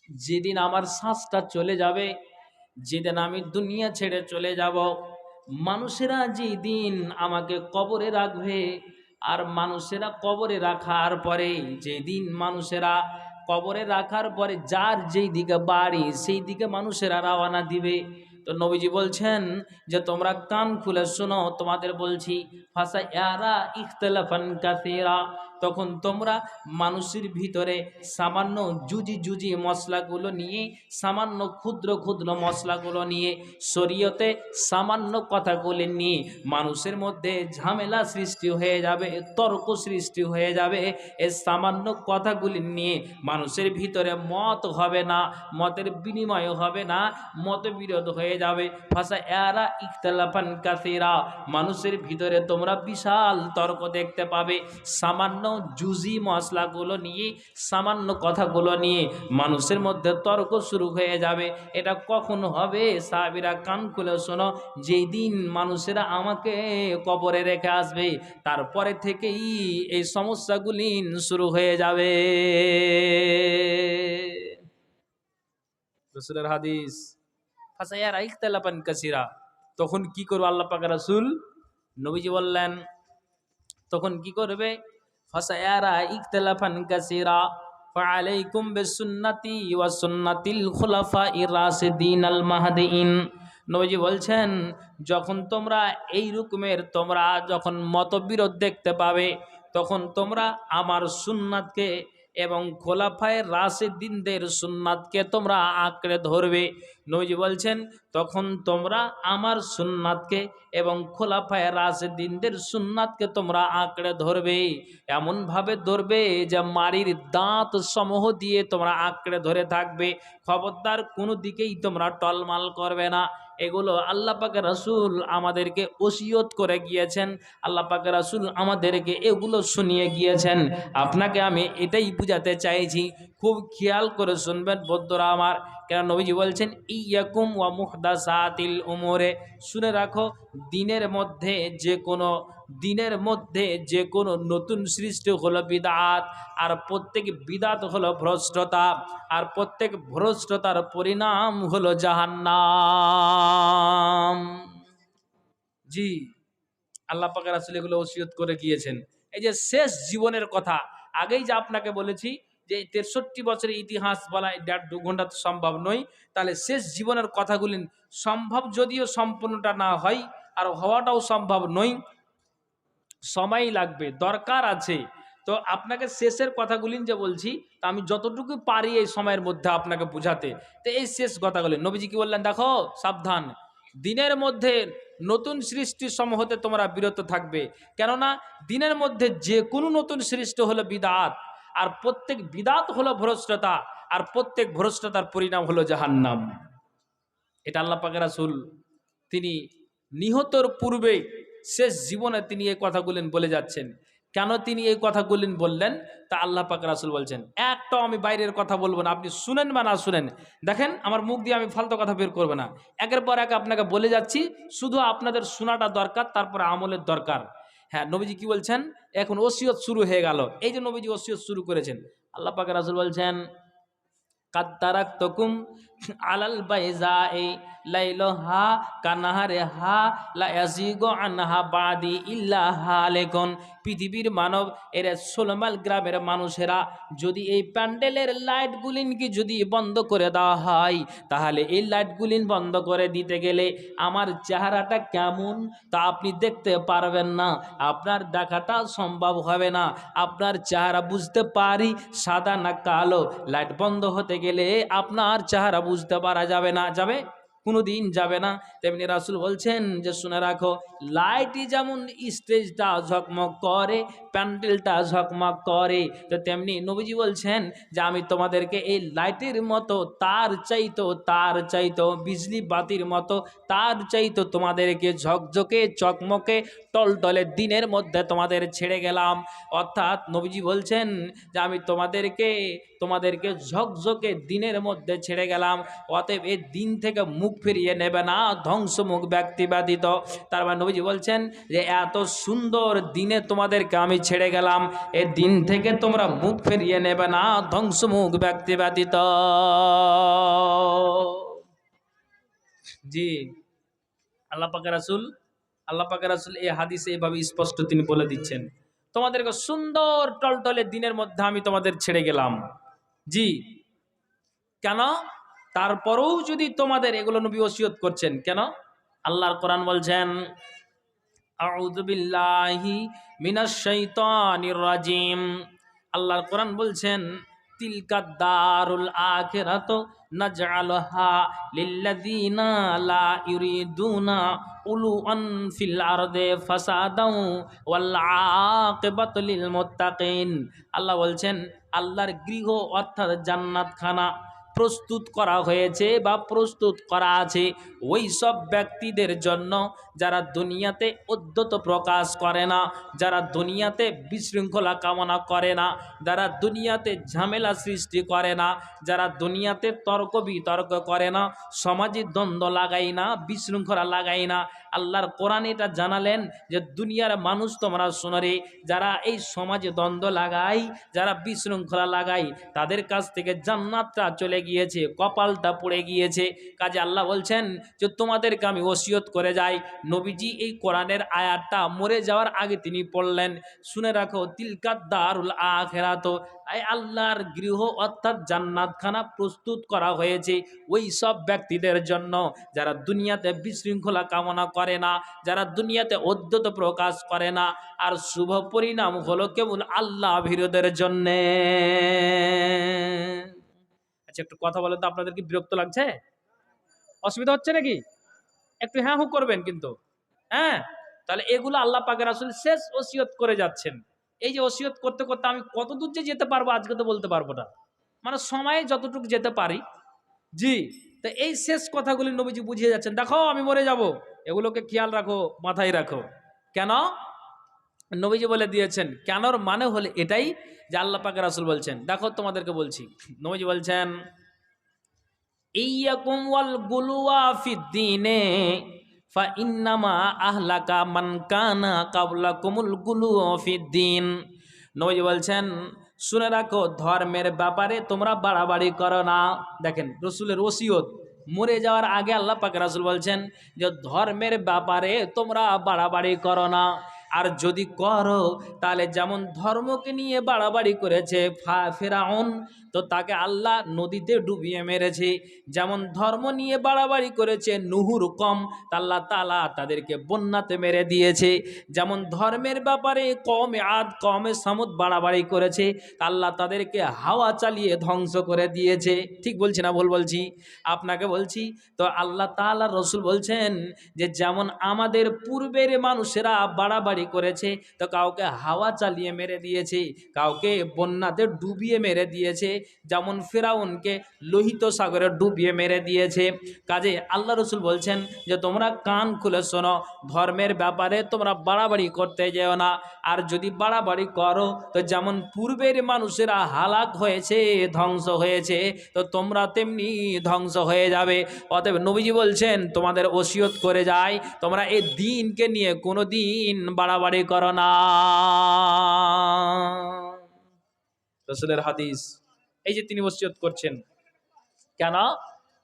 যেদিন আমার শ্বাসটা চলে যাবে, যেদিন আমি দুনিয়া ছেড়ে চলে যাব, মানুষেরা যেদিন আমাকে কবরে রাখবে, আর মানুষেরা কবরে রাখার পরে, যেদিন মানুষেরা কবরে রাখার পরে যার যেই দিকে বাড়ি সেই দিকে মানুষেরা রওনা দিবে। তো নবীজি বলছেন যে তোমরা কান খুলে শোনো, তোমাদের বলছি, ফাসা ইয়ারা ইখতিলাফান কাসীরা, তখন তোমরা মানুষের ভিতরে সামান্য জুজি জুজি মশলাগুলো নিয়ে, সামান্য ক্ষুদ্র ক্ষুদ্র মশলাগুলো নিয়ে, শরীয়তে সামান্য কথাগুলি নিয়ে মানুষের মধ্যে ঝামেলা সৃষ্টি হয়ে যাবে, তর্ক সৃষ্টি হয়ে যাবে। এই সামান্য কথাগুলি নিয়ে মানুষের ভিতরে মত হবে না, মতের বিনিময় হবে না, মতবিরোধ হয়ে যাবে। ভাষা এরা ইখতিলাফান কাসীরা, মানুষের ভিতরে তোমরা বিশাল তর্ক দেখতে পাবে। সামান্য জুজি মশলাগুলো নিয়ে, সামান্য কথাগুলো নিয়ে মানুষের মধ্যে তর্ক শুরু হয়ে যাবে। এটা কখন হবে? সাহাবীরা কান খুলে শোনো, যেই দিন মানুষেরা আমাকে কবরে রেখে আসবে তারপরে থেকেই এই সমস্যাগুলি শুরু হয়ে যাবে। রাসূলের হাদিস। ফাসায়ারা ইখতিলাফান কাসীরা, তখন কি করবে আল্লাহ পাক রাসূল নবীজি বললেন, তখন কি করবে? ফাসায়ারা ইখতিলাফান কাসীরা ফাআলাইকুম বিসুন্নতি ওয়া সুন্নাতিল খুলাফাইর রাশিদিন আল মাহদিয়িন। নবীজি বলছেন, যখন তোমরা এই রকমের তোমরা যখন মতবিরোধ দেখতে পাবে, তখন তোমরা আমার সুন্নাতকে এবং খোলাফায়ে রাশিদিনদের সুন্নাতকে তোমরা আঁকড়ে ধরবে। নবীজি বলছেন, তখন তোমরা আমার সুন্নাতকে এবং খোলাফায়ে রাশিদিনদের সুন্নাতকে তোমরা আঁকড়ে ধরবে, এমনভাবে ধরবে যে মাড়ির দাঁত সমূহ দিয়ে তোমরা আঁকড়ে ধরে থাকবে। খবরদার কোনো দিকেই তোমরা টলমাল করবে না। এগুলো আল্লাহ পাকের রাসূল আমাদেরকে ওসিয়ত করে গিয়েছেন, আল্লাহ পাকের রাসূল আমাদেরকে এগুলো শুনিয়ে গিয়েছেন। আপনাকে আমি এটাই বুঝাতে চাইছি, খুব খেয়াল করে শুনবেন বন্ধুরা আমার। কেন নবীজি বলছেন, ইয়াকুম ওয়া মুহদাসাতিল উমুরে, শুনে রাখো, দিনের মধ্যে যে কোনো নতুন সৃষ্টি হলো বিদআত, আর প্রত্যেক বিদআত হলো ভ্রষ্টতা, আর প্রত্যেক ভ্রষ্টতার পরিণাম হলো জাহান্নাম। জি, আল্লাহ পাকের রাসূল এগুলো ওসিয়ত করে গিয়েছেন। এই যে শেষ জীবনের কথা, আগেই যে আপনাকে বলেছি যে ৬৩ বছরের ইতিহাস বলা ১.৫-২ ঘন্টা তো সম্ভব নয়। তাহলে শেষ জীবনের কথাগুলি সম্ভব, যদিও সম্পূর্ণটা না হয়, আর হওয়াটাও সম্ভব নয়, সময় লাগবে, দরকার আছে। তো আপনাকে শেষের কথাগুলি যে বলছি, তা আমি যতটুকু পারি এই সময়ের মধ্যে আপনাকে বুঝাতে। তো এই শেষ কথাগুলি নবীজি কি বললেন, দেখো সাবধান, দিনের মধ্যে নতুন সৃষ্টি সমূহতে তোমরা বিরত থাকবে। কেননা দিনের মধ্যে যে কোনো নতুন সৃষ্টি হলো বিদআত, আর প্রত্যেক বিদআত হলো ভ্রষ্টতা, আর প্রত্যেক ভ্রষ্টতার পরিণাম হলো জাহান্নাম। এটা আল্লাহ পাকের রাসূল তিনি নিহতর পূর্বে শেষ জীবনে তিনি এই কথাগুলি বলে যাচ্ছেন। কেন তিনি এই কথাগুলি বললেন তা আল্লাহ পাক রাসূল বলছেন। একটাও আমি বাইরের কথা বলবো না, আপনি শুনেন বা না শুনেন, দেখেন আমার মুখ দিয়ে আমি ফালতু কথা বের করবো না, একের পর এক আপনাকে বলে যাচ্ছি, শুধু আপনাদের শোনাটা দরকার, তারপরে আমলের দরকার। হ্যাঁ, নবীজি কি বলছেন, এখন ওসিয়ত শুরু হয়ে গেল। এই যে নবীজি ওসিয়ত শুরু করেছেন, আল্লাহ পাক রাসূল বলছেন, কাদ তারাকতুকুম আলাল বাইজাই লাইলহা কানাহারিহা লা ইয়াজিগু আনহা বাদি ইল্লা হালিকুন। পৃথিবীর মানব এর ১৬ মাইল গ্রামের মানুষেরা যদি এই প্যান্ডেলের লাইটগুলিনকে যদি বন্ধ করে দেওয়া হয়, তাহলে এই লাইটগুলিন বন্ধ করে দিতে গেলে আমার চেহারাটা কেমন তা আপনি দেখতে পারবেন না, আপনার দেখাটা সম্ভব হবে না। আপনার চেহারা বুঝতে পারি সাদা না কালো, লাইট বন্ধ হতে গেলে আপনার চেহারা বুঝতে পারা যাবে না, যাবে কোনো দিন যাবে না। তেমনি রাসূল বলছেন যে শুনে রাখো, লাইটই যেমন স্টেজটা ঝকমক করে, প্যান্ডেলটা ঝকমক করে, তো তেমনি নবীজি বলছেন যে আমি তোমাদেরকে এই লাইটের মতো তার চাইতো বিজলি বাতির মতো তার চাইতো তোমাদেরকে ঝকঝকে চকমকে টলটলে দিনের মধ্যে তোমাদের ছেড়ে গেলাম। অর্থাৎ নবীজি বলছেন যে আমি তোমাদেরকে তোমাদেরকে ঝকঝকে দিনের মধ্যে ছেড়ে গেলাম, অতএব এই দিন থেকে মুখ ফিরিয়ে নেবে না ধ্বংসমুখ ব্যক্তি ব্যতীত। তার মানে নবীজি বলছেন যে এত সুন্দর দিনে তোমাদেরকে আমি ছেড়ে গেলাম, এই দিন থেকে তোমরা মুখ ফিরিয়ে নেবে না ধ্বংসমুখ ব্যক্তি ব্যতীত। জি, আল্লাহ পাকের রাসূল এই হাদিসে এইভাবে স্পষ্ট তিনি বলে দিচ্ছেন, তোমাদেরকে সুন্দর টলটলে দিনের মধ্যে আমি তোমাদের ছেড়ে গেলাম। জি, কেন? তারপরেও যদি তোমাদের, এগুলো নবী ওসিয়ত করছেন কেন? আল্লাহর কোরআন বলছেন, আউযু বিল্লাহি মিনাশ শাইতানির রাজিম। আল্লাহর কোরআন বলছেন, তিলকা দারুল আখিরাতু নাজআলুহা লিল্লাযিনা লা ইউরিদুনা উলুআন ফিল আরদি ফাসাদাও ওয়াল আকিবাতু লিল মুত্তাকিন। আল্লাহ বলছেন, আল্লাহর গৃহ অর্থাৎ জান্নাতখানা প্রস্তুত করা হয়েছে বা প্রস্তুত করা আছে ওই সব ব্যক্তিদের জন্য যারা দুনিয়াতে উদ্ধত প্রকাশ করে না, যারা দুনিয়াতে বিশৃঙ্খলা কামনা করে না, যারা দুনিয়াতে ঝামেলা সৃষ্টি করে না, যারা দুনিয়াতে তর্ক বিতর্ক করে না, সমাজে দ্বন্দ্ব লাগাই না, বিশৃঙ্খলা লাগাই না। আল্লাহর কোরআন এটা জানালেন যে দুনিয়ার মানুষ তোমরা শোনো রে, যারা এই সমাজে দ্বন্দ্ব লাগাই, যারা বিশৃঙ্খলা লাগাই, তাদের কাছ থেকে জান্নাতটা চলে গিয়েছে, কপালটা পড়ে গিয়েছে। কাজে আল্লাহ বলছেন যে তোমাদেরকে আমি ওসিয়ত করে যাই। নবীজি এই কোরআনের আয়াতটা মরে যাওয়ার আগে তিনি পড়লেন, শুনে রাখো, তিলকাদ দারুল আখিরাত, এই আল্লাহর গৃহ অর্থাৎ জান্নাতখানা প্রস্তুত করা হয়েছে ওই সব ব্যক্তিদের জন্য যারা দুনিয়াতে বিশৃঙ্খলা কামনা করে না, যারা দুনিয়াতে উদ্ধত প্রকাশ করে না, আর শুভ পরিণাম হলো কেবল আল্লাহ ভীরুদের জন্যে। আচ্ছা, একটু কথা বলেন তো, আপনাদের কি বিরক্ত লাগছে? অসুবিধা হচ্ছে নাকি? একটু হ্যাঁ হু করবেন কিন্তু। হ্যাঁ, তাহলে এগুলো আল্লাহ পাকের রাসূল শেষ ওসিয়ত করে যাচ্ছেন। এই যে ওসিয়ত করতে করতে আমি কত দূর যে যেতে পারবো আজকে তো বলতে পারবো না, মানে সময়ে যতটুকু যেতে পারি। জি, তো এই শেষ কথাগুলি নবীজি বুঝিয়ে যাচ্ছেন, দেখো আমি মরে যাব, এগুলোকে খেয়াল রাখো, মাথায় রাখো। কেন? নবীজি বলে দিয়েছেন। কেনর মানে হলে এটাই যে আল্লাহ পাকের রাসূল বলছেন, দেখো তোমাদেরকে বলছি, নবীজি বলছেন, ইয়াকুম ওয়াল গুলওয়া ফিদ্দীনে ফা ইন্নামা আহলাকা মান কানা কাবলাকুমুল গুলওয়া ফিদ্দীন। নবী বলছেন, শুনে রাখো, ধর্মের ব্যাপারে তোমরা বাড়াবাড়ি করো না। দেখেন রাসূলের ওসিয়ত, মরে যাওয়ার আগে আল্লাহ পাক রাসূল বলছেন যে ধর্মের ব্যাপারে তোমরা বাড়াবাড়ি করো না। আর যদি করো তাহলে যেমন ধর্মকে নিয়ে বাড়াবাড়ি করেছে ফেরাউন, তো তাকে আল্লাহ নদীতে ডুবিয়ে মেরেছে, যেমন ধর্ম নিয়ে বাড়াবাড়ি করেছে নুহুর কম, আল্লাহ তাআলা তাদেরকে বন্যাতে মেরে দিয়েছে। যেমন ধর্মের ব্যাপারে কওমে আদ কওমে সামুদ বাড়াবাড়ি করেছে, আল্লাহ তাদেরকে হাওয়া চালিয়ে ধ্বংস করে দিয়েছে। ঠিক বলছি না ভুল বলছি? আপনাকে বলছি। তো আল্লাহ তাআলা রসুল বলছেন যে যেমন আমাদের পূর্বের মানুষেরা বাড়াবাড়ি করেছে, তো কাউকে হাওয়া চালিয়ে মেরে দিয়েছে, কাউকে বন্যাতে ডুবিয়ে মেরে দিয়েছে, যেমন ফেরাউনকে লোহিত সাগরে ডুবিয়ে মেরে দিয়েছে। কাজে আল্লাহ রসুল বলছেন যে তোমরা কান খুলে শোনো, ধর্মের ব্যাপারে তোমরা বাড়াবাড়ি করতে যেও না। আর যদি বাড়াবাড়ি করো তো যেমন পূর্বের মানুষেরা হালাক হয়েছে, ধ্বংস হয়েছে, তো তোমরা তেমনি ধ্বংস হয়ে যাবে। অতএব নবীজি বলছেন তোমাদের ওসিয়ত করে যায়, তোমরা এই দিনকে নিয়ে কোনো দিন বাড়াবাড়ি করো না। রাসূলের হাদিস, এই যে তিনি ওসিয়ত করছেন কেন?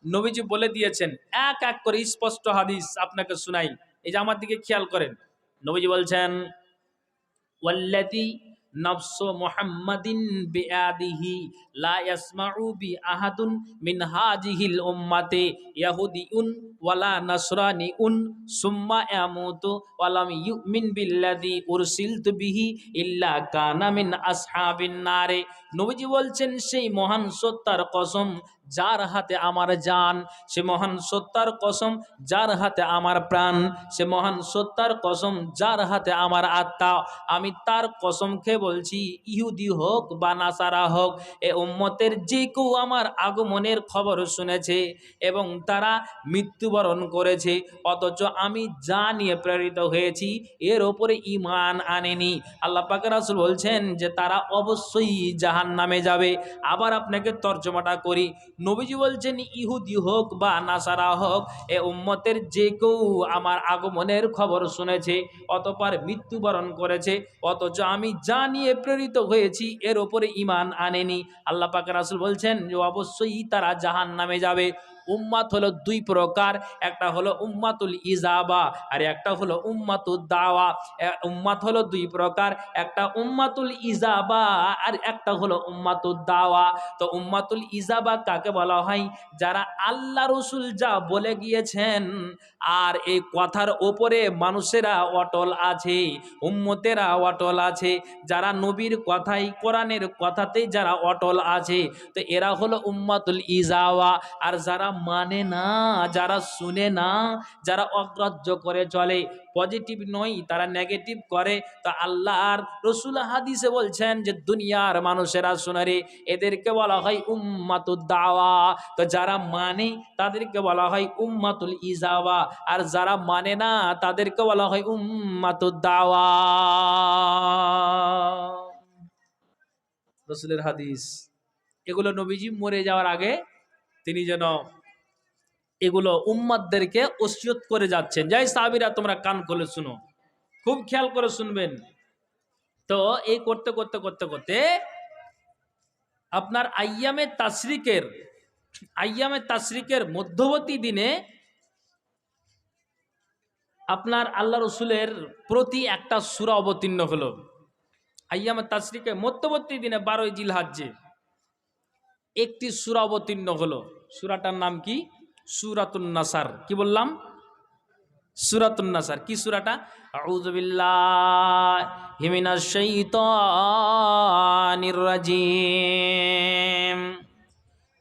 নবীজি বলে দিয়েছেন, এক এক করে স্পষ্ট হাদিস আপনাকে শুনাই। এই যে আমার দিকে খেয়াল করেন, নবীজি বলছেন, ওয়াল্লাযী নাফসু মুহাম্মাদিন বিয়াদিহি লা ইয়াসমাউ বি আহাদুন মিন হাযিহিল উম্মাতি ইয়াহুদিয়ুন ওয়ালা নাসরানিউন সুম্মা ইয়ামুতু ওয়া লাম ইউমিন বিল্লাযী উরসিলতু বিহি ইল্লা কানা মিন আসহাবিন নারে। নবীজি বলছেন, সেই মহান সত্তার কসম যার হাতে আমার জান, সে মহান সত্তার কসম যার হাতে আমার প্রাণ, সে মহান সত্তার কসম যার হাতে আমার আত্মা, আমি তার কসম খেয়ে বলছি, ইহুদি হোক বা নাসারা হোক, এ উম্মতের যে কেউ আমার আগমনের খবর শুনেছে এবং তারা মৃত্যুবরণ মৃত্যুবরণ করেছে, অথচ আমি যা নিয়ে প্রেরিত হয়েছি এর ওপরে ঈমান আনেনি। আল্লাহ পাক রাসূল বলছেন যে তারা অবশ্যই জাহান্নামে যাবে। আবার আপনাকে তর্জমাটা করি, নবীজি বলছেন ইহুদি হোক বা নাসারা হোক, এ উম্মতের যে কেউ আমার আগমনের খবর শুনেছে অতঃপর মৃত্যুবরণ করেছে, অথচ আমি যা নিয়ে প্রেরিত হয়েছি এর ওপরে ঈমান আনেনি, আল্লাহ পাক রাসূল বলছেন যে অবশ্যই তারা জাহান্নামে যাবে। উম্মাত হলো দুই প্রকার, একটা হলো উম্মাতুল ইজাবা আর একটা হলো উম্মাতুদ দাওয়া। উম্মাত হলো দুই প্রকার, একটা উম্মাতুল ইজাবা আর একটা হলো উম্মাতুদ দাওয়া। তো উম্মাতুল ইজাবা কাকে বলা হয়? যারা আল্লাহ রসুল যা বলে গিয়েছেন আর এই কথার ওপরে মানুষেরা অটল আছে, উম্মতেরা অটল আছে, যারা নবীর কথাই কোরআনের কথাতেই যারা অটল আছে, তো এরা হলো উম্মাতুল ইজাওয়া। আর যারা মানে না, যারা শুনে না, যারা অগ্রাহ্য করে চলে, পজিটিভ নয় তারা নেগেটিভ করে, তো আল্লাহর রসুল হাদিসে বলছেন যে দুনিয়ার মানুষেরা শুনে রে, এদেরকে বলা হয় উম্মাতুদ দাওয়া। তো যারা মানে তাদেরকে বলা হয় উম্মাতুল ইজাওয়া, আর যারা মানে না তাদেরকে বলা হয় উম্মাতুদ দাওয়া। রসুলের হাদিস এগুলো নবীজি মরে যাওয়ার আগে তিনি যেন এগুলো উম্মাদদেরকে ওসিয়ত করে যাচ্ছেন। যাই সাহাবীরা তোমরা কান খুলে শুনো, খুব খেয়াল করে শুনবেন। তো এই করতে করতে করতে করতে আপনার আইয়ামে তাশরিকের মধ্যবর্তী দিনে আপনার আল্লাহ রসুলের প্রতি একটা সূরা অবতীর্ণ হলো। আইয়ামে তাশরিকের মধ্যবর্তী দিনে 12ই জিলহজ্জে একটি সূরা অবতীর্ণ হলো। সূরাটার নাম কি? সূরাতুন নাসার। কি বললাম? সূরাতুন নাসার। কি সূরাটা? আউযু বিল্লাহি মিনাশ শাইতানির রাজিম।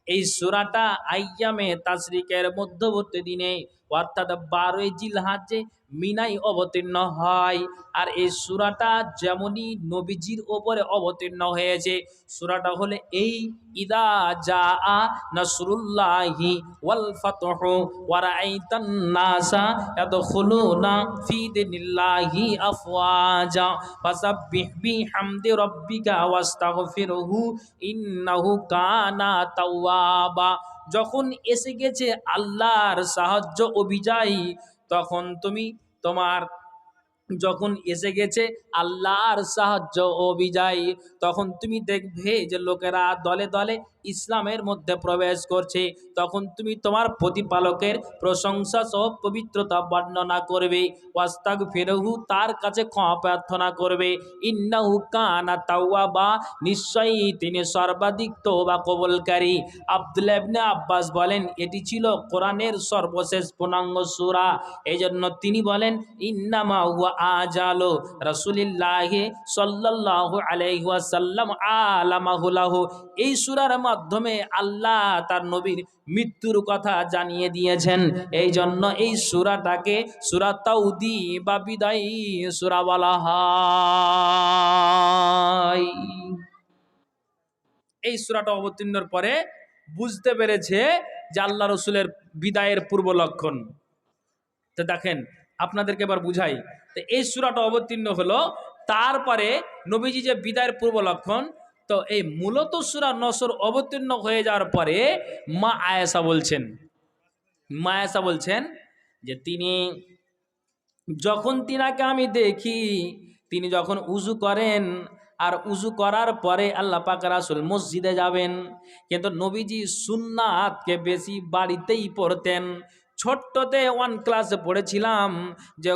এই সূরাটা আইয়ামে তাশরিকের মধ্যবর্তী দিনে অর্থাৎ 12ই জিলহজ্জে মিনায় অবতীর্ণ হয়। আর এই সূরাটা যেমনই নবীজির ওপরে অবতীর্ণ হয়েছে, সূরাটা হলে এই ইদা জাআ নাসরুল্লাহি ওয়াল ফাতহু ওয়া রাআইতান নাসা ইয়াদখুলুনা ফি দীনিল্লাহি আফওয়াজা ফাসাব্বিহ বিহামদি রাব্বিকা ওয়াস্তাগফিরহু ইন্নাহু কানা তাওয়াবা। যখন এসে গেছে আল্লাহর সাহায্য অভিযায়ী, তখন যখন এসে গেছে আল্লাহর সাহায্য ও বিজয়, তখন তুমি দেখবে যে লোকেরা দলে দলে ইসলামের মধ্যে প্রবেশ করছে। তখন তুমি তোমার প্রতিপালকের প্রশংসা সহ পবিত্রতা বর্ণনা করবে, ওয়াস্তাগফিরহু তার কাছে ক্ষমা প্রার্থনা করবে, ইন্নাহু কানা তাওয়াবা নিশ্চয়ই তিনি সর্বাধিক তওবা কবুলকারী। আব্দুল্লাহ ইবনে আব্বাস বলেন এটি ছিল কোরআনের সর্বশেষ পূর্ণাঙ্গ সূরা। এই জন্য তিনি বলেন ইন্নামা হুয়া আজালু রাসূলিল্লাহি সাল্লাল্লাহু আলাইহি ওয়াসাল্লাম আলামাহু লাহু। এই সূরার মাধ্যমে আল্লাহ তার নবীর মৃত্যুর কথা জানিয়ে দিয়েছেন। এই জন্য এই সূরাটাকে সূরা তাওদি বা বিদায়ী সূরা বলা হয়। এই সূরাটা অবতীর্ণের পরে বুঝতে পেরেছে যে আল্লাহ রসুলের বিদায়ের পূর্ব লক্ষণ। তো দেখেন আপনাদেরকে এবার বুঝাই। তো এই সূরাটা অবতীর্ণ হলো, তারপরে নবীজি যে বিদায়ের পূর্ব লক্ষণ, তো এই মূলত সূরা নসর অবতীর্ণ হয়ে যাওয়ার পরে মা আয়েশা বলছেন যে তিনাকে আমি দেখি, তিনি যখন উজু করেন আর উজু করার পরে আল্লাহ পাক রাসূল মসজিদে যাবেন, কিন্তু নবীজি সুন্নাতকে বেশি বাড়িতেই পড়তেন। ছোট্টতে 1 ক্লাসে পড়েছিলাম যে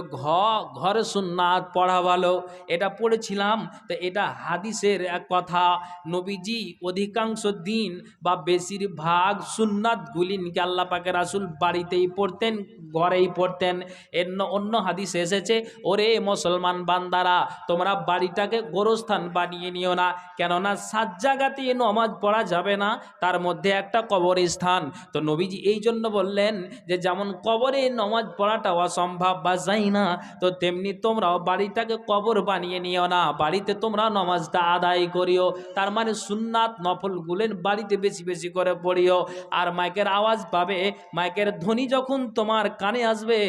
ঘরে সুন্নাত পড়া ভালো, এটা পড়েছিলাম। তো এটা হাদিসের এক কথা। নবীজি অধিকাংশ দিন বা বেশিরভাগ সুন্নাতগুলিকে আল্লাহ পাকের রাসূল বাড়িতেই পড়তেন, ঘরেই পড়তেন। অন্য হাদিসে এসেছে, ওরে মুসলমান বান্দারা তোমরা বাড়িটাকে গোরস্থান বানিয়ে নিও না, কেননা 7 জায়গাতে নামাজ পড়া যাবে না, তার মধ্যে একটা কবরস্থান। তো নবীজি এই জন্য বললেন যে যেমন যেমন কবরে নামাজ পড়াটা অসম্ভব বা যাই না, তো তেমনি তোমরাও বাড়িটাকে কবর বানিয়ে নিও না, বাড়িতে তোমরা নামাজটা আদায় করিও। তার মানে সুন্নাত নফলগুলেন বাড়িতে বেশি বেশি করে পড়িও। আর মাইকের আওয়াজ পাবে, মাইকের ধ্বনি যখন তোমার কানে আসবে,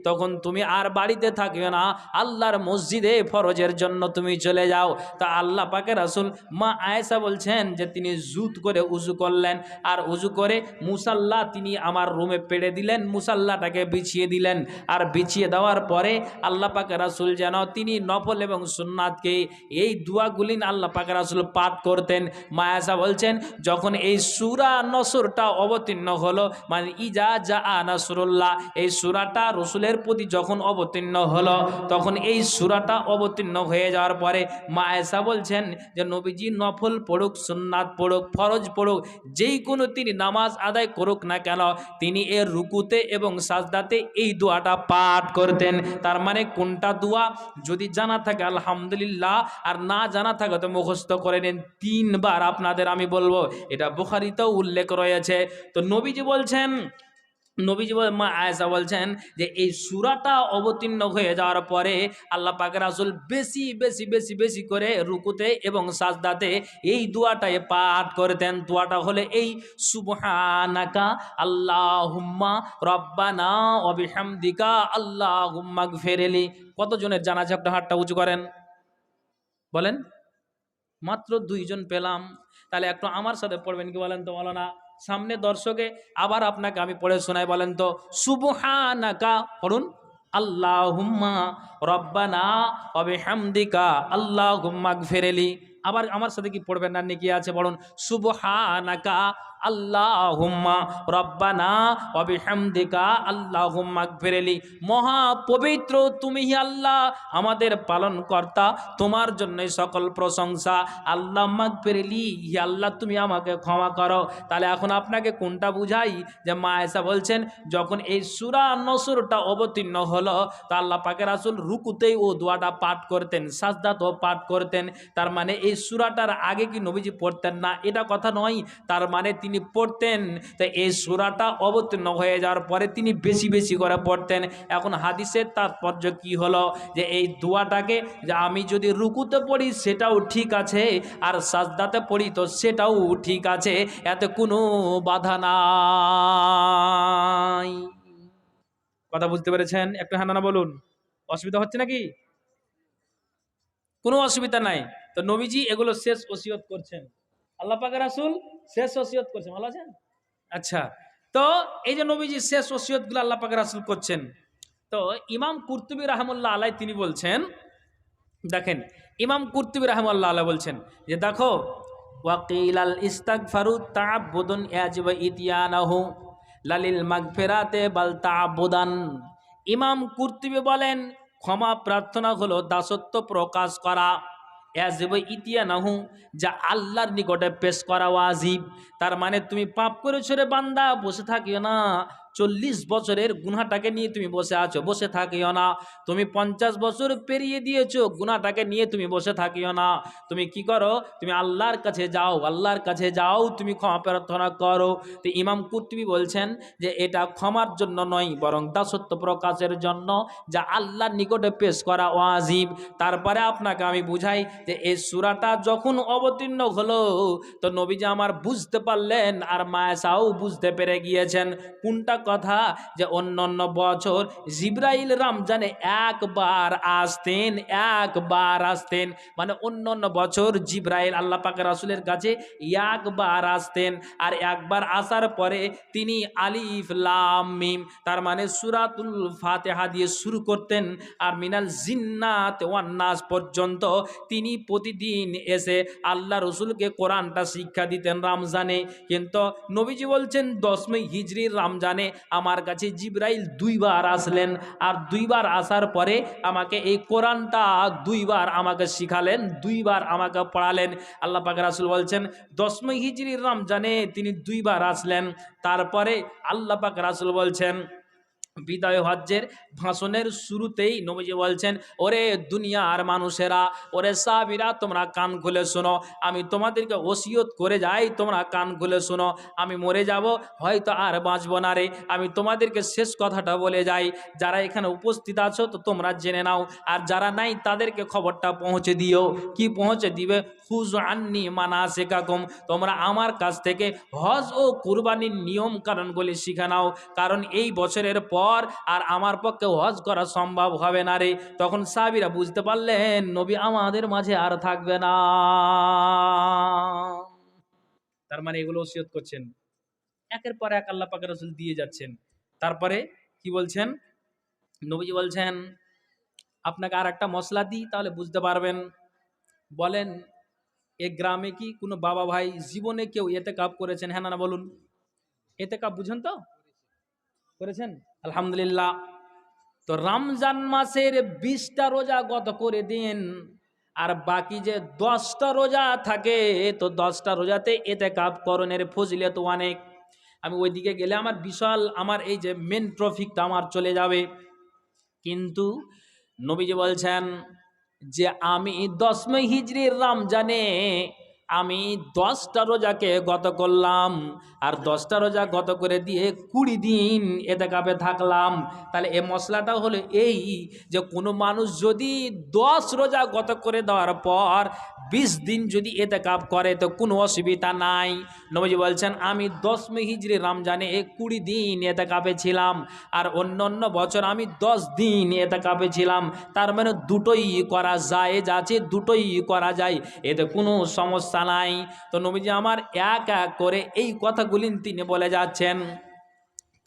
তখন তুমি আর বাড়িতে থাকিও না, আল্লাহর মসজিদে ফরজের জন্য তুমি চলে যাও। তা আল্লাহ পাকের রাসূল মা আয়েশা বলছেন যে তিনি জুত করে উজু করলেন, আর উজু করে মুসাল্লা তিনি আমার রুমে পেড়ে দিলেন, মুসাল্লাটাকে বিছিয়ে দিলেন। আর বিছিয়ে দেওয়ার পরে আল্লাহ পাকের রাসূল যেন তিনি নফল এবং সুন্নাতকে এই দোয়াগুলি আল্লাহ পাকের রাসূল পাঠ করতেন। মা আয়েশা বলছেন যখন এই সূরা নসরটা অবতীর্ণ হলো, মানে ইজা জা নাসরুল্লাহ, এই সূরাটা রসুলের প্রতি যখন অবতীর্ণ হলো, তখন এই সূরাটা অবতীর্ণ হয়ে যাওয়ার পরে মা আয়েশা বলছেন যে নবীজি নফল পড়ুক, সুন্নাত পড়ুক, ফরজ পড়ুক, যেই কোনো তিনি নামাজ আদায় করুক না কেন, তিনি এর রুকুতে এবং সাজদাতে এই দোয়াটা পাঠ করতেন। তার মানে কোনটা দোয়া যদি জানা থাকে আলহামদুলিল্লাহ, আর না জানা থাকে তো মুখস্থ করে নিন। 3 বার আপনাদের আমি বলবো, এটা বুখারীতেও উল্লেখ রয়েছে। তো নবীজি মা আয়েশা বলছেন যে এই সূরাটা অবতীর্ণ হয়ে যাওয়ার পরে আল্লাহ পাকের রাসূল বেশি বেশি বেশি বেশি করে রুকুতে এবং সাজদাতে এই দোয়াটাই পাঠ করতেন। দোয়াটা হলে এই সুবহানাকা আল্লাহুম্মা রব্বানা ওয়া বিহামদিকা আল্লাহুম্মা গফিরলি। কতজনের জানা আছে? একটা হাতটা উঁচু করেন, বলেন। মাত্র 2 জন পেলাম। তাহলে একটু আমার সাথে পড়বেন কি বলেন তো? বলো না, সামনে দর্শকে আবার আপনাকে আমি পড়ে শোনাই, বলেন তো সুবহানাকা, পড়ুন। আল্লাহুম্মা রব্বানা ওয়া বিহামদিকা আল্লাহুম্মা গফিরলি। আবার আমার সাথে কি পড়বেন না? নেকি আছে, বলুন সুবহানাকা আল্লাহুম্মা রব্বানা ওয়া বিহামদিকা আল্লাহুম্মা গফিরলি। মহা পবিত্র তুমি হি আল্লাহ, আমাদের পালন কর্তা, তোমার জন্যই সকল প্রশংসা। আল্লাহ মাগফিরলি, হি আল্লাহ তুমি আমাকে ক্ষমা করো। তাহলে এখন আপনাকে কোনটা বুঝাই? যে মা আয়েশা বলছেন যখন এই সূরা নসরটা অবতীর্ণ হলো, তো আল্লাহ পাকের রাসূল রুকুতেই ও দোয়াটা পাঠ করতেন, সাজদাতেও পাঠ করতেন। তার মানে এই সূরাটার আগে কি নবীজি পড়তেন না? এটা কথা নয়, তার মানে তিনি পড়তেন। তো এই সূরাটা অবতীর্ণ হয়ে যাওয়ার পরে তিনি বেশি বেশি করে পড়তেন। এখন হাদিসের তাৎপর্য কি হলো? যে এই দোয়াটাকে যে আমি যদি রুকুতে পড়ি সেটাও ঠিক আছে, আর সাজদাতে পড়ি তো সেটাও ঠিক আছে, এতে কোনো বাধা নাই। কথা বুঝতে পেরেছেন? একটু হ্যাঁ না বলুন। অসুবিধা হচ্ছে নাকি? কোনো অসুবিধা নাই। তো নবীজি এগুলো শেষ ওসিয়ত করছেন, আল্লাহ পাকের রাসূল শেষ ওসিয়ত করছেন। ভালো আছেন? আচ্ছা, তো এই যে নবীজি শেষ ওসিয়তগুলো আল্লাহ পাকের রাসূল করছেন, তো ইমাম কুরতুবী রাহমাতুল্লাহ আলাইহি তিনি বলছেন, দেখেন ইমাম কুরতুবী রাহমাতুল্লাহ আলাইহি বলছেন যে দেখো, ওয়াকিলাল ইস্তিগফারু তাআব্বুদুন ইয়াজিবু ইতিয়ানাহু লালিল মাগফিরাতে বাল তাআব্বুদান। ইমাম কুরতুবী বলেন ক্ষমা প্রার্থনা হলো দাসত্ব প্রকাশ করা, ইয়াজিবু ইতিয়ানাহু যা আল্লাহর নিকটে পেশ করা ওয়াজিব। তার মানে তুমি পাপ করেছো রে বান্দা, বসে থাকিও না। 40 বছরের গুনাহটাকে নিয়ে তুমি বসে আছো, বসে থাকিও না। তুমি 50 বছর পেরিয়ে দিয়েছো, গুনাহটাকে নিয়ে তুমি বসে থাকিও না। তুমি কি করো? তুমি আল্লাহর কাছে যাও, আল্লাহর কাছে যাও, তুমি ক্ষমা প্রার্থনা করো। তো ইমাম কুরতুবী বলছেন যে এটা ক্ষমার জন্য নয়, বরং দাসত্ব প্রকাশের জন্য, যা আল্লাহর নিকটে পেশ করা ওয়াজিব। তারপরে আপনাকে আমি বুঝাই যে এই সূরাটা যখন অবতীর্ণ হলো, তো নবীজি আমার বুঝতে পারলেন, আর মা আয়েশাও বুঝতে পেরে গিয়েছেন। কোনটা কথা? যে অন্যান্য বছর জিবরাইল রমজানে একবার আসতেন, মানে অন্যান্য বছর জিবরাইল আল্লাহ পাকের রাসূলের কাছে একবার আসতেন, আর একবার আসার পরে তিনি আলিফ লাম মিম, তার মানে সূরাতুল ফাতিহা দিয়ে শুরু করতেন, আর মিনাল জিন্নাত ওয়ান নাস পর্যন্ত তিনি প্রতিদিন এসে আল্লাহ রসুলকে কোরআনটা শিক্ষা দিতেন রমজানে। কিন্তু নবীজি বলছেন 10ম হিজরির রমজানে আমার কাছে জিবরাইল 2 বার আসলেন, আর 2 বার আসার পরে আমাকে এই কোরআনটা 2 বার আমাকে শিখালেন, 2 বার আমাকে পড়ালেন। আল্লাহ পাক রাসূল বলছেন 10ম হিজরির রমজানে তিনি 2 বার আসলেন। তারপরে আল্লাহ পাক রাসূল বলছেন বিদায় হজ্জের ভাষণের শুরুতেই নবীজি বলছেন, ওরে দুনিয়ার মানুষেরা, ওরে সাহাবীরা, তোমরা কান খুলে শোনো, আমি তোমাদেরকে ওসিয়ত করে যাই, তোমরা কান খুলে শোনো। আমি মরে যাব, হয়তো আর বাঁচবো না রে, আমি তোমাদেরকে শেষ কথাটা বলে যাই। যারা এখানে উপস্থিত আছো তো তোমরা জেনে নাও, আর যারা নাই তাদেরকে খবরটা পৌঁছে দিও। কি পৌঁছে দিবে? খুযু আন্নী মানাসিকাকুম, তোমরা আমার কাছ থেকে হজ ও কুরবানির নিয়ম কানুনগুলি শিখে নাও, কারণ এই বছরের পর আর আমার পক্ষে হজ করা সম্ভব হবে না রে। তখন সাহাবীরা বুঝতে পারলেন নবী আমাদের মাঝে আর থাকবে না। তার মানে এগুলো ওসিয়ত করছেন, একের পর এক আল্লাহ পাকের রাসূল দিয়ে যাচ্ছেন। তারপরে কি বলছেন? নবীজি বলছেন, আপনাকে আর একটা মশলা দিই তাহলে বুঝতে পারবেন। বলেন, এ গ্রামে কি কোনো বাবা ভাই জীবনে কেউ এতেকাব করেছেন? হ্যাঁ না বলুন। এতেকাব বুঝেন তো? করেছেন? আলহামদুলিল্লাহ। তো রমজান মাসের 20টা রোজা গত করে দিন, আর বাকি যে 10টা রোজা থাকে, তো 10টা রোজাতে ইতিকাফ করণের ফজিলত অনেক। আমি ওইদিকে গেলে আমার বিশাল, আমার এই যে মেন ট্রফিকটা আমার চলে যাবে। কিন্তু নবীজি বলছেন যে আমি 10 হিজরির রমজানে আমি 10টা রোজাকে গত করলাম, আর 10টা রোজা গত করে দিয়ে 20 দিন ইতিকাফে থাকলাম। তাহলে এই মশলাটা হলো এই, যে কোনো মানুষ যদি 10 রোজা গত করে দেওয়ার পর 20 দিন যদি ইতিকাফ করে তো কোনো অসুবিধা নাই। নবীজি বলছেন আমি 10 হিজরি রমজানে 20 দিন ইতিকাফে ছিলাম, আর অন্য বছর আমি 10 দিন ইতিকাফে ছিলাম। তার মানে দুটোই করা যায়, যাচ্ছে দুটোই করা যায়, এতে কোনো সমস্যা নাই। তো নবীজি আমার এক এক করে এই কথাগুলি তিনি বলে যাচ্ছেন।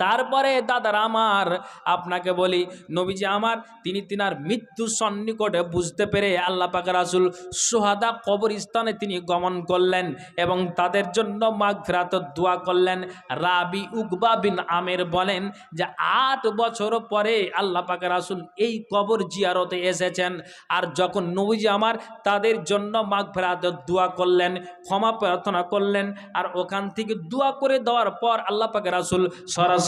তারপরে দাদারা আমার, আপনাকে বলি, নবীজি আমার তিনি তিনার মৃত্যু সন্নিকটে বুঝতে পেরে আল্লাহ পাক রাসূল সুহাদা কবরস্থানে তিনি গমন করলেন এবং তাদের জন্য মাগফিরাতের দোয়া করলেন। রাবি উকবা বিন আমের বলেন যে 8 বছর পরে আল্লাহ পাক রাসূল এই কবর জিয়ারতে এসেছেন, আর যখন নবীজি আমার তাদের জন্য মাগফিরাতের দোয়া করলেন, ক্ষমা প্রার্থনা করলেন, আর ওখান থেকে দোয়া করে দেওয়ার পর আল্লাহ পাক রাসূল সরাসরি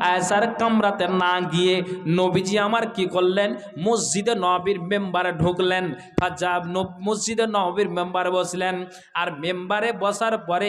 আয়েশার কামরাতে না গিয়ে নবীজি আমার কি করলেন? মসজিদে নববীর মেম্বারে ঢুকলেন। মসজিদে নববীর মেম্বারে বসলেন, আর মেম্বারে বসার পরে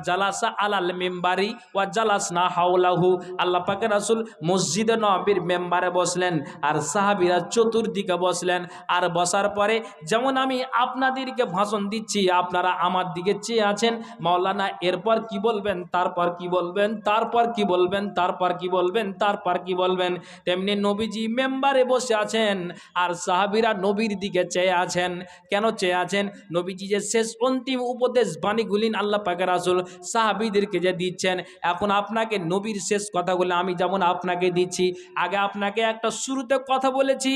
জালাসা আলাল মেম্বারি ওয়া জালাসনা হাওলাহু, আল্লাহ পাকের রাসূল মসজিদে নববীর মেম্বারে বসলেন, আর সাহাবীরা চতুর্দিকে বসলেন। আর বসার পরে যেমন আমি আপনাদেরকে ভাষণ দিচ্ছি, আপনারা আমার দিকে চেয়ে আছেন, মাওলানা এরপর কি বলবেন, তারপর কি বলবেন, তারপর কি বলবেন, তারপর কি বলবেন, তারপর কি বলবেন, তেমনি নবীজি মেম্বারে বসে আছেন আর সাহাবীরা নবীর দিকে চেয়ে আছেন। কেন চেয়ে আছেন? নবীজি যে শেষ অন্তিম উপদেশ বাণীগুলি আল্লাহ পাকের রাসূল সাহাবীদেরকে যে দিচ্ছেন, এখন আপনাকে নবীর শেষ কথাগুলো আমি যেমন আপনাকে দিচ্ছি, আগে আপনাকে একটা শুরুতে কথা বলেছি,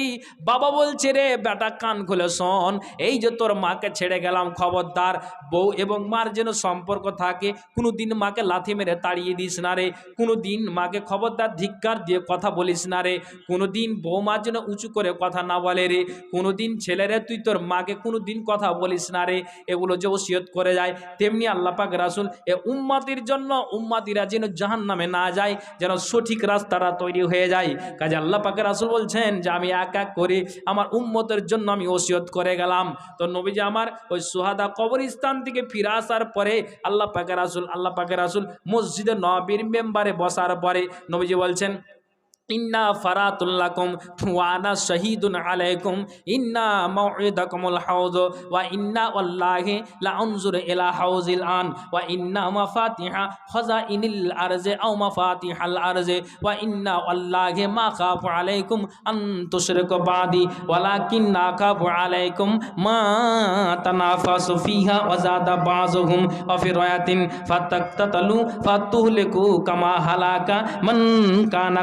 বাবা বলছে রে বেটা কান খুলে শোন, এই যে তোর মাকে ছেড়ে গেলাম, খবরদার বউ এবং মার যেন সম্পর্ক থাকে, কোনোদিন মাকে লাথি মেরে তাড়িয়ে দিস না রে, কোনোদিন মাকে খবরদার ধিক্কার দিয়ে কথা বলিস না রে, কোনোদিন বৌমার জন্য উঁচু করে কথা না বলে রে, কোনোদিন ছেলেরে তুই তোর মাকে কোনোদিন কথা বলিস না রে, এগুলো যে ওসিয়ত করে যায়। তেমনি আল্লাহ পাক রাসূল এ উম্মতির জন্য, উম্মতিরা যেন জাহান্নামে না যায়, যেন সঠিক রাস্তাটা তৈরি হয়ে যায়। কাজে আল্লাহ পাক রাসূল বলছেন যে আমি এক এক করে আমার উম্মতের জন্য আমি ওসিয়ত করে গেলাম। তো নবীজি আমার ওই সুহাদা কবরস্থান থেকে ফিরে আসার পরে আল্লাহ পাকের রাসূল মসজিদে নববীর মেম্বারে বসার পরে নবীজি বলছেন, ইন্না ফারাতুল্লাকুম ওয়া আনা শাহীদুন আলাইকুম, ইন্না মাউইদাকুমুল হাউজ ওয়া ইন্না ওয়াল্লাহি লা আনজুরু ইলা হাউজিল আন ওয়া ইন্না মাফাতিহা খাযাইনিল আরজি আও মাফাতিহাল আরজি ওয়া ইন্না ওয়াল্লাহি মা খাফু আলাইকুম আন তুশরিকু বাদি ওয়ালাকিন্না খাফু আলাইকুম মা তানাফাসু ফিহা ওয়া যাদা বাযুহুম ওয়া ফি রায়াতিন ফাতাকতালু ফাতুহলিকু কামা হালাকা মান কানা